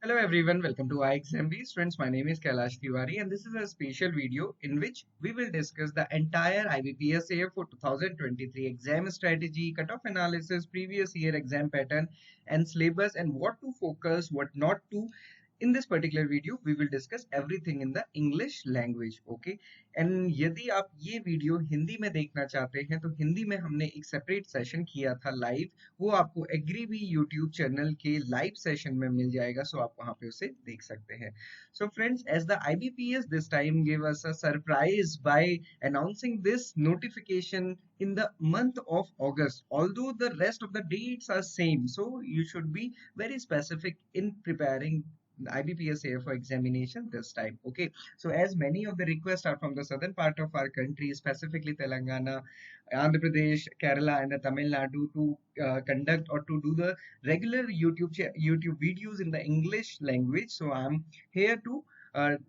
Hello everyone, welcome to iExamB. Students, my name is Kailash Sir and this is a special video in which we will discuss the entire IBPS AFO 2023 exam strategy, cutoff analysis, previous year exam pattern and syllabus and what to focus, what not to. In this particular video, we will discuss everything in the English language, okay? And यदि आप ये video Hindi में देखना चाहते हैं तो हिंदी में हमने एक सेपरेट सेशन किया था लाइव, वो आपको एग्री भी यूट्यूब चैनल के लाइव सेशन में मिल जाएगा, सो आप वहां पे उसे देख सकते हैं. So friends, as the IBPS this time gave us a surprise by announcing this notification in the month of August, although the rest of the dates are same, so you should be very specific in preparing IBPS AFO examination this time. Okay, so as many of the requests are from the southern part of our country, specifically Telangana, Andhra Pradesh, Kerala, and the Tamil Nadu, to conduct or to do the regular YouTube videos in the English language. So I'm here to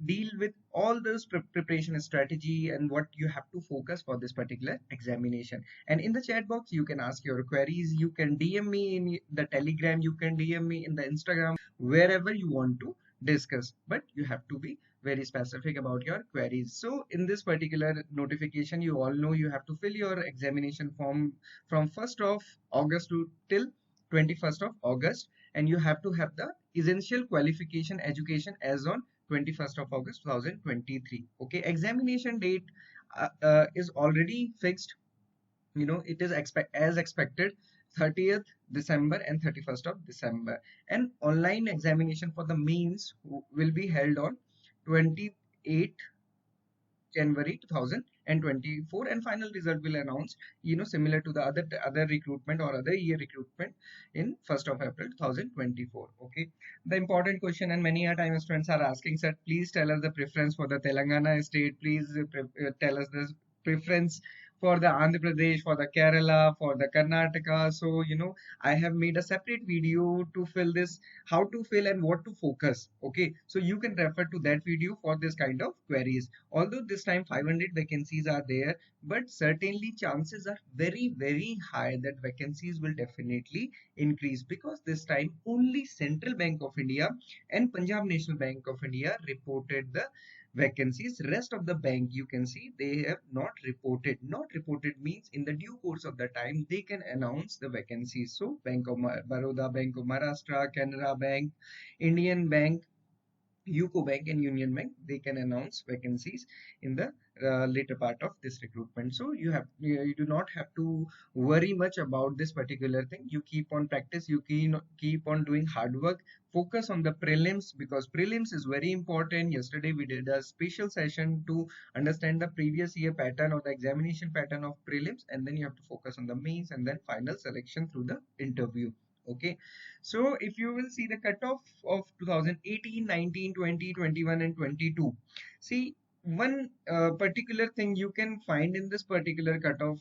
deal with all this preparation strategy and what you have to focus for this particular examination. And in the chat box, you can ask your queries. You can DM me in the Telegram. You can DM me in the Instagram, wherever you want to discuss. But you have to be very specific about your queries. So in this particular notification, you all know you have to fill your examination form from 1st of August to till 21st of August, and you have to have the essential qualification education as on 21st of August 2023. Okay, examination date is already fixed. It is as expected 30th December and 31st of December. And online examination for the mains will be held on 28th January 2024, and final result will announce, similar to the other recruitment or other year recruitment, in 1st of April 2024. Okay, the important question, and many a time students are asking, sir, please tell us the preference for the Telangana state, please tell us the preference for the Andhra Pradesh, for the Kerala, for the Karnataka. So I have made a separate video to fill this, how to fill and what to focus. Okay, so you can refer to that video for this kind of queries. Although this time 500 vacancies are there, but certainly chances are very, very high that vacancies will definitely increase, because this time only Central Bank of India and Punjab National Bank of India reported the vacancies. Rest of the bank, you can see, they have not reported. Not reported means in the due course of the time they can announce the vacancies. So Bank of Baroda, Bank of Maharashtra, Canara Bank, Indian Bank, UCO Bank and Union Bank, they can announce vacancies in the later part of this recruitment. So you do not have to worry much about this particular thing. You keep on practice, you keep on doing hard work, focus on the prelims, because prelims is very important. Yesterday we did a special session to understand the previous year pattern or the examination pattern of prelims, and then you have to focus on the mains and then final selection through the interview. Okay, so if you will see the cutoff of 2018, 19, 20, 21 and 22, see, one particular thing you can find in this particular cutoff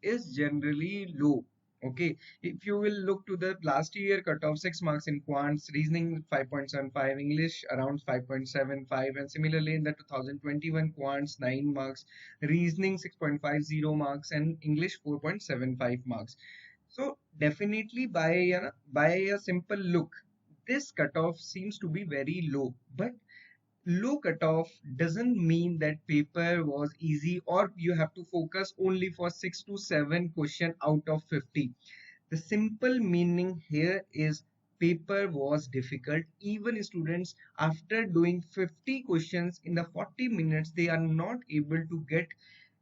is generally low. Okay, if you will look to the last year cutoff, 6 marks in quants, reasoning 5.75, English around 5.75, and similarly in the 2021 quants 9 marks, reasoning 6.50 marks, and English 4.75 marks. So definitely by a simple look, this cutoff seems to be very low. But low cutoff doesn't mean that paper was easy or you have to focus only for 6 to 7 question out of 50. The simple meaning here is paper was difficult. Even students, after doing 50 questions in the 40 minutes, they are not able to get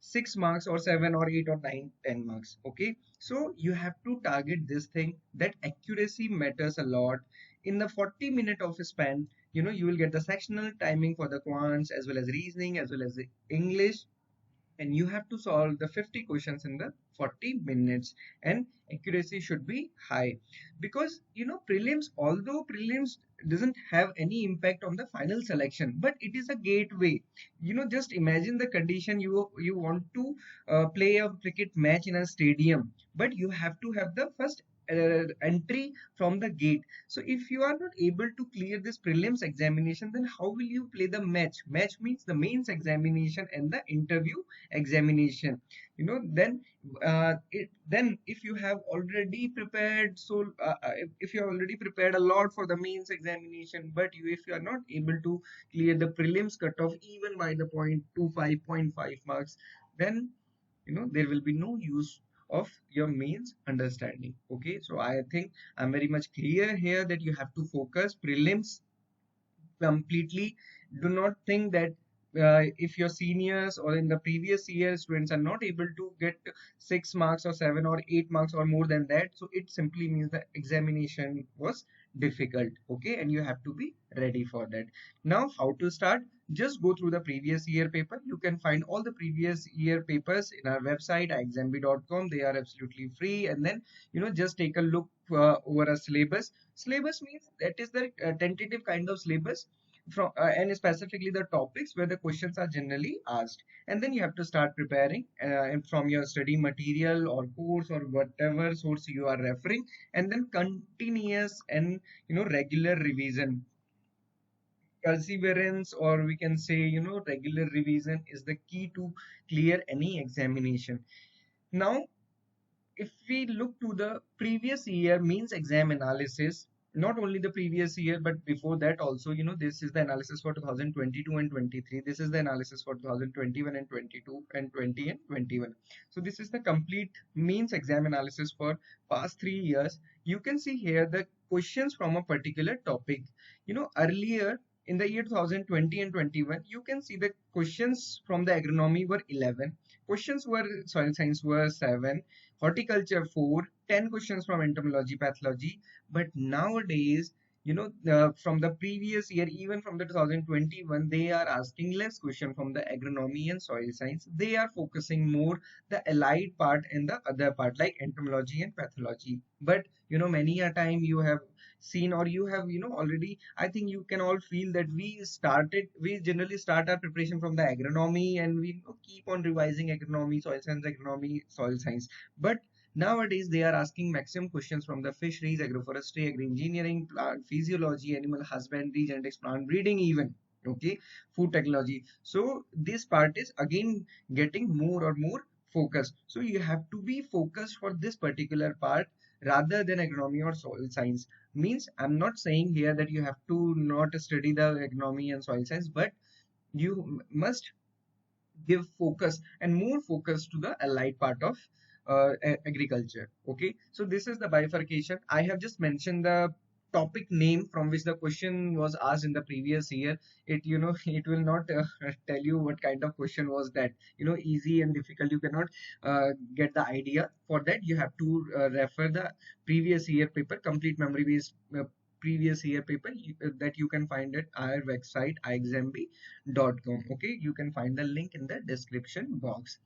6 marks or 7 or 8 or 9, 10 marks. Okay, so you have to target this thing, that accuracy matters a lot. In the 40-minute of a span, you will get the sectional timing for the quants as well as reasoning as well as the English, and you have to solve the 50 questions in the 40 minutes, and accuracy should be high, because prelims, although prelims doesn't have any impact on the final selection, but it is a gateway. Just imagine the condition, you want to play a cricket match in a stadium, but you have to have the first entry from the gate. So if you are not able to clear this prelims examination, then how will you play the match? Match means the mains examination and the interview examination. Then if you have already prepared, if you have already prepared a lot for the mains examination, but if you are not able to clear the prelims cutoff even by the 0.25, point 0.5 marks, then there will be no use of your mains understanding. Okay, so I think I'm very much clear here that you have to focus prelims completely. Do not think that if your seniors or in the previous year students are not able to get 6 marks or 7 or 8 marks or more than that, so it simply means the examination was difficult. Okay, and you have to be ready for that. Now how to start? Just go through the previous year paper. You can find all the previous year papers in our website ixmb.com. They are absolutely free, and then just take a look over a syllabus. Syllabus means that is the tentative kind of syllabus from and specifically the topics where the questions are generally asked, and then you have to start preparing and from your study material or course or whatever source you are referring, and then continuous and regular revision. Perseverance, or we can say regular revision, is the key to clear any examination. Now if we look to the previous year means exam analysis, not only the previous year but before that also, this is the analysis for 2022 and 23. This is the analysis for 2021 and 22 and 20 and 21. So this is the complete means exam analysis for past 3 years. You can see here the questions from a particular topic. Earlier in the year 2020 and 21, you can see the questions from the agronomy were 11, questions were soil science were 7, horticulture 4, 10 questions from entomology, pathology. But nowadays, from the previous year, even from the 2021, they are asking less question from the agronomy and soil science. They are focusing more the allied part and the other part like entomology and pathology. But many a time you have seen, or you have already, I think you can all feel that we generally start our preparation from the agronomy, and we keep on revising agronomy, soil science. But nowadays they are asking maximum questions from the fisheries, agroforestry, agri-engineering, plant physiology, animal husbandry, genetics, plant breeding even. Okay, food technology. So this part is again getting more or more focused. So you have to be focused for this particular part rather than agronomy or soil science. Means I'm not saying here that you have to not study the agronomy and soil science, but you must give focus and more focus to the allied part of agriculture. Okay, so this is the bifurcation. I have just mentioned the topic name from which the question was asked in the previous year. It it will not tell you what kind of question was that. Easy and difficult, you cannot get the idea. For that you have to refer the previous year paper, complete memory based previous year paper that you can find at our website ixmb.com. Okay, you can find the link in the description box.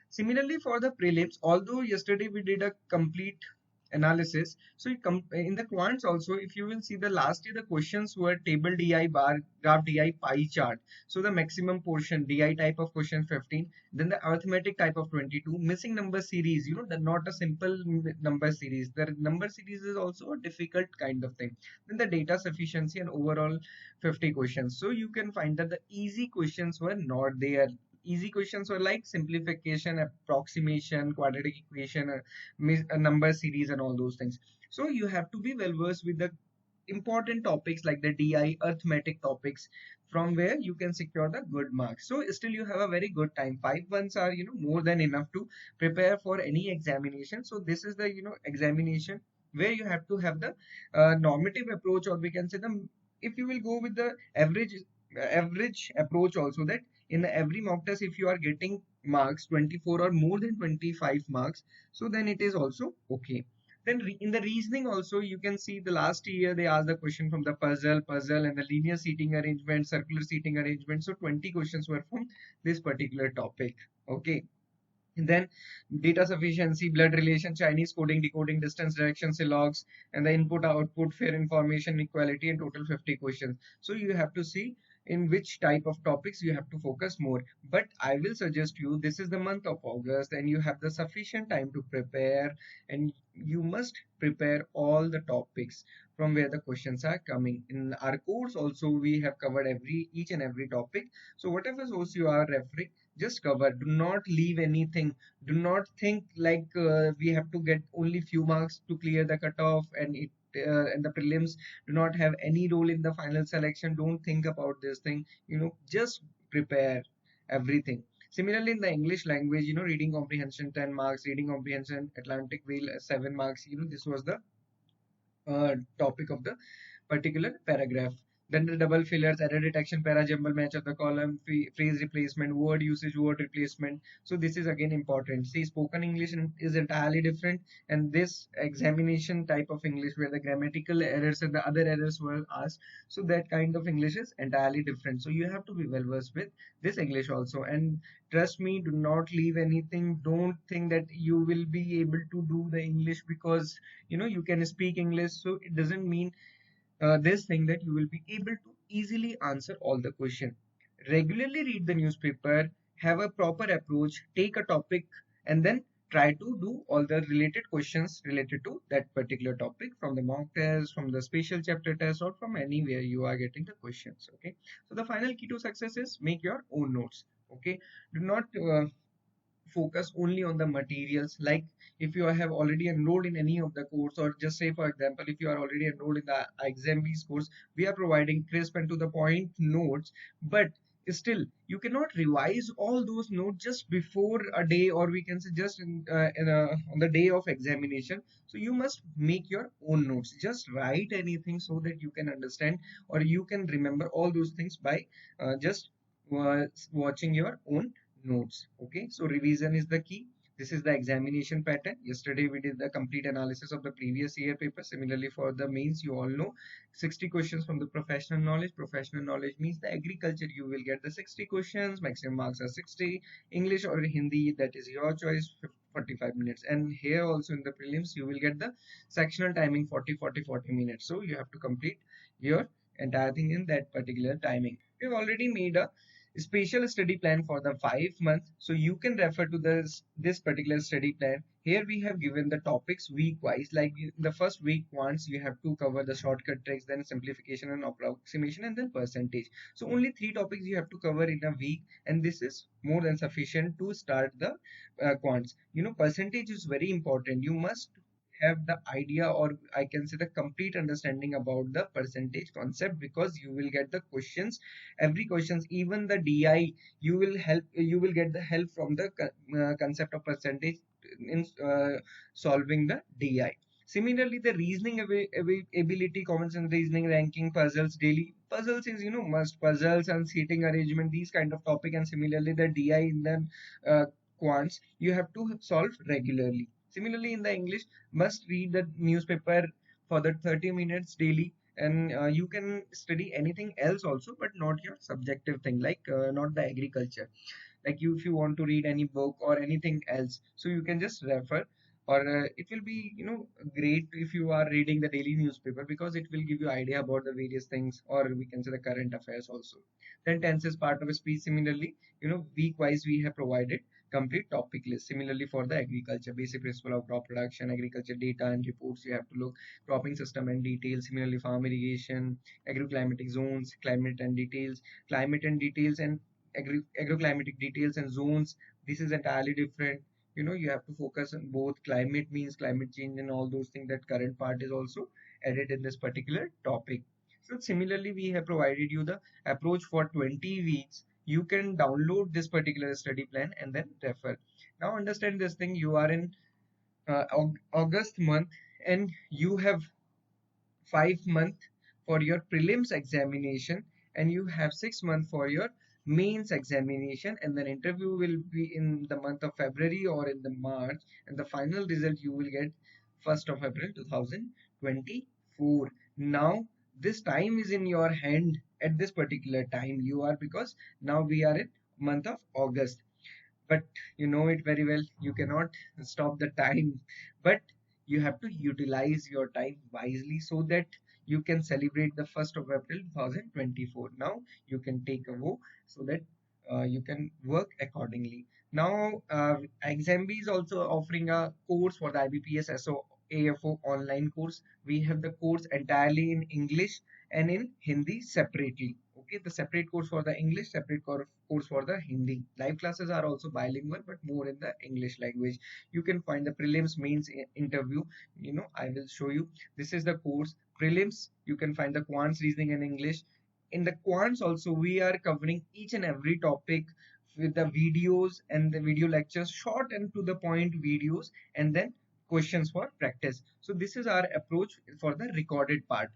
Similarly for the prelims, although yesterday we did a complete analysis, so in the quants also, if you will see, the last year the questions were table di, bar graph di, pie chart. So the maximum portion di type of question 15, then the arithmetic type of 22, missing number series, the not a simple number series, the number series is also a difficult kind of thing, then the data sufficiency, and overall 50 questions. So you can find that the easy questions were not there. Easy questions were like simplification, approximation, quadratic equation, a number series, and all those things. So you have to be well versed with the important topics like the DI arithmetic topics, from where you can secure the good marks. So still you have a very good time. 5 months are more than enough to prepare for any examination. So this is the examination where you have to have the normative approach, or we can say the, if you will go with the average approach also, that in every mock test if you are getting marks 24 or more than 25 marks, so then it is also okay. Then in the reasoning also, you can see the last year they asked the question from the puzzle and the linear seating arrangement, circular seating arrangement. So 20 questions were from this particular topic. Okay, and then data sufficiency, blood relation, Chinese coding, decoding, distance, direction, logs, and the input output, fair information, equality, and total 50 questions. So you have to see in which type of topics you have to focus more. But I will suggest you, this is the month of August and you have the sufficient time to prepare, and you must prepare all the topics from where the questions are coming. In our course also we have covered each and every topic. So whatever source you are referring, just cover. Do not leave anything. Do not think like we have to get only few marks to clear the cutoff, and the prelims do not have any role in the final selection. Don't think about this thing. Just prepare everything. Similarly, in the English language, reading comprehension 10 marks, reading comprehension Atlantic Whale 7 marks. This was the topic of the particular paragraph. Then the double fillers, error detection, para jumble, match of the column, phrase replacement, word usage, word replacement. So this is again important. See, spoken English is entirely different, and this examination type of English where the grammatical errors and the other errors were asked. So that kind of English is entirely different. So you have to be well versed with this English also. And trust me, do not leave anything. Don't think that you will be able to do the English because you can speak English. So it doesn't mean this thing that you will be able to easily answer all the question. Regularly read the newspaper, have a proper approach, take a topic, and then try to do all the related questions related to that particular topic from the mock test, from the special chapter test, or from anywhere you are getting the questions. Okay. So the final key to success is make your own notes. Okay. Do not focus only on the materials. Like if you have already enrolled in any of the course, or just say for example if you are already enrolled in the exam course, we are providing crisp and to the point notes. But still you cannot revise all those notes just before a day, or we can say just on the day of examination. So you must make your own notes. Just write anything so that you can understand or you can remember all those things by just watching your own notes. Okay, so revision is the key. This is the examination pattern. Yesterday we did the complete analysis of the previous year paper. Similarly for the mains, you all know 60 questions from the professional knowledge. Professional knowledge means the agriculture, you will get the 60 questions, maximum marks are 60. English or Hindi, that is your choice, 45 minutes. And here also in the prelims you will get the sectional timing 40 minutes. So you have to complete your entire thing in that particular timing. We've already made a special study plan for the 5 months, so you can refer to this particular study plan. Here we have given the topics week wise. Like in the first week, once you have to cover the shortcut tricks, then simplification and approximation, and then percentage. So only 3 topics you have to cover in a week, and this is more than sufficient to start the quants. Percentage is very important. You must have the idea, or I can say the complete understanding about the percentage concept, because you will get the questions, every questions, even the DI, you will get the help from the concept of percentage in solving the DI. Similarly, the reasoning ability, common sense reasoning, ranking, puzzles, daily puzzles is must, puzzles and seating arrangement, these kind of topic. And similarly the DI in the quants you have to solve regularly. Similarly in the English, must read the newspaper for the 30 minutes daily. And you can study anything else also, but not your subjective thing, like not the agriculture. Like if you want to read any book or anything else, so you can just refer. Or it will be great if you are reading the daily newspaper, because it will give you idea about the various things, or we can say the current affairs also. Then tense is part of a speech. Similarly, week wise we have provided complete topic list. Similarly for the agriculture, basic principle of crop production, agriculture data and reports, you have to look, cropping system and details. Similarly farm irrigation, agroclimatic zones, climate and details, and agroclimatic details and zones. This is entirely different. You have to focus on both. Climate means climate change and all those things. That current part is also added in this particular topic. So similarly we have provided you the approach for 20 weeks. You can download this particular study plan and then refer. Now understand this thing, you are in August month, and you have 5 months for your prelims examination, and you have 6 months for your mains examination, and then interview will be in the month of February or in the March, and the final result you will get 1st of April 2024. Now this time is in your hand. At this particular time you are, because now we are in month of August. But you know it very well, you cannot stop the time, but you have to utilize your time wisely, so that you can celebrate the 1st of April 2024. Now you can take a vote so that you can work accordingly. Now, Exambi is also offering a course for the IBPS AFO online course. We have the course entirely in English and in Hindi separately. Okay, the separate course for the English, separate course for the Hindi. Live classes are also bilingual, but more in the English language. You can find the prelims mains interview. I will show you. This is the course prelims. You can find the quants reasoning in English. In the quants also, we are covering each and every topic with the videos and the video lectures, short and to the point videos, and then questions for practice. So this is our approach for the recorded part.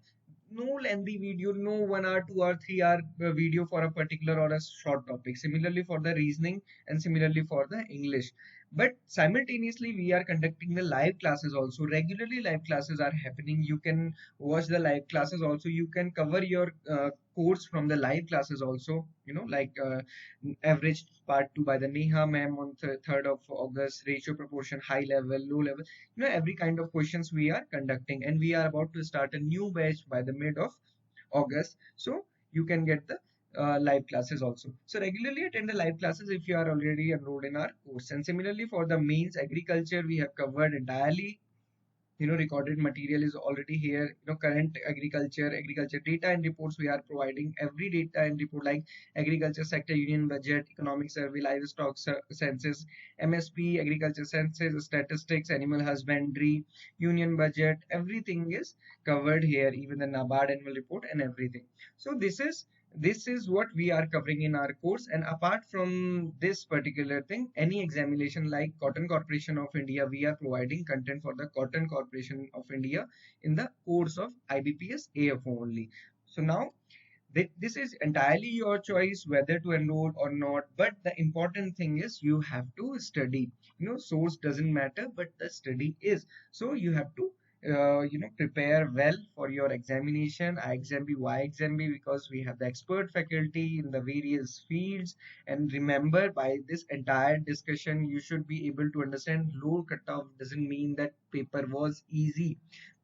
No lengthy video, no 1 hour, 2 hour, 3 hour video for a particular or a short topic. Similarly for the reasoning and similarly for the English. But simultaneously, we are conducting the live classes also. Regularly, live classes are happening. You can watch the live classes also. You can cover your course from the live classes also. Like average part 2 by the Neha ma'am on 3rd of August, ratio proportion, high level, low level. Every kind of questions we are conducting, and we are about to start a new batch by the mid of August. So you can get the live classes also. So regularly attend the live classes if you are already enrolled in our course. And similarly for the mains agriculture, we have covered entirely. Recorded material is already here. Current agriculture data and reports, we are providing every data and report like agriculture sector union budget, economic survey, livestock census, MSP, agriculture census, statistics, animal husbandry, union budget, everything is covered here, even the NABARD annual report and everything. So this is what we are covering in our course. And apart from this particular thing, any examination like Cotton Corporation of India, we are providing content for the Cotton Corporation of India in the course of IBPS AFO only. So now this is entirely your choice whether to enroll or not, but the important thing is you have to study. Source doesn't matter, but the study is. So you have to prepare well for your examination. Why Exambi? Because we have the expert faculty in the various fields. And remember, by this entire discussion, you should be able to understand low cutoff doesn't mean that paper was easy.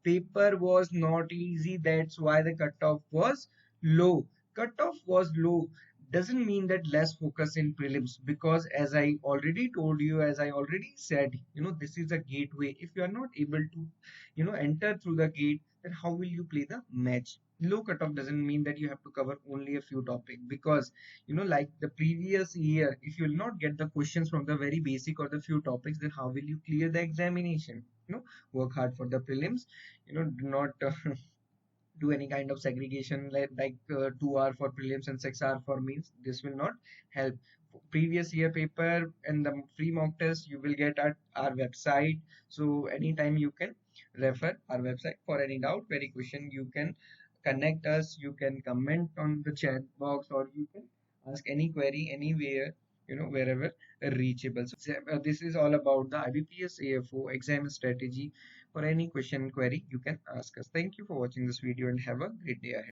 Paper was not easy. That's why the cutoff was low. Cutoff was low doesn't mean that less focus in prelims, because as I already told you, as I already said, this is a gateway. If you are not able to enter through the gate, then how will you play the match? Low cutoff doesn't mean that you have to cover only a few topics, because like the previous year, if you will not get the questions from the very basic or the few topics, then how will you clear the examination? Work hard for the prelims. Do not do any kind of segregation like 2 hour for prelims and 6 hour for mains. This will not help. Previous year paper and the free mock test you will get at our website. So anytime you can refer our website for any doubt, very question. You can connect us, you can comment on the chat box, or you can ask any query anywhere, wherever reachable. So this is all about the IBPS AFO exam strategy. For any question query, you can ask us. Thank you for watching this video and have a great day ahead.